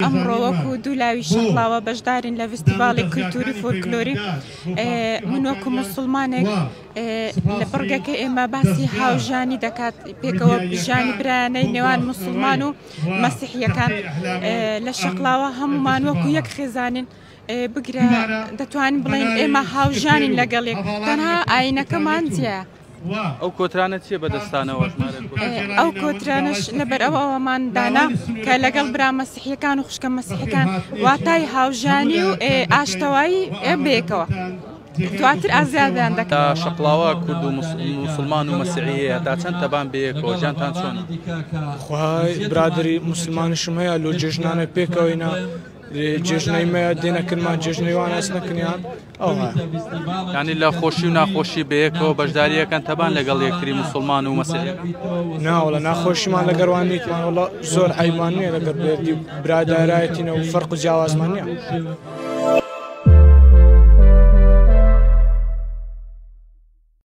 ئەمڕۆ وەکو دوولاوی شەقڵاوە بەشدارین لە فستیڤاڵی کولتوری فۆلکلۆری من وەکو موسڵمانێک لە بڕگەکە ئێمە باسی هاوژانی دەکات پێکەوە ژانی برایانەی نێوان موسڵمان و مەسیحیەکان لە شەقڵاوە هەمومان وەکو یەک خێزانین بگرە دەتوانین بڵێن ئێمە هاوژانین لەگەڵێک تەنها ئاینەکەمان جیایە. ئەو کۆترانە چییە بەدەستانەوە؟ ئەو کۆترانش لەبەر ئەوەمان دانا کە لەگەڵ برا مەسیحیەکان و خوشکە مەسیحەکان واتای هاوژانی و ئاشتەوایی بێکەوە دواتر ئازادیان دەکات. شەقڵاوە کورد و موسڵمان و مەسیحیە تا چەند تەبان بەیەکەوە ژیانتان چۆنە؟ خوای برادری موسڵمانیشم هەیە لۆ جێژنانە پێکەوەینە جێژنەی مەیە دێنەکردمان جێژنەی وان ئەس نەکردیان ئەو یانی لە خۆشی و ناخۆشی بەیەکەوە بەشداریەکان تەبان لەگەڵ یەکتری موسڵمان و مەسیحی ناوەڵە ناخۆشیمان لەگەڕوان نیتمان وڵە زۆر عیبان نییە لەگەر برادارایەتینە و فەرق و جیاوازمان نییە.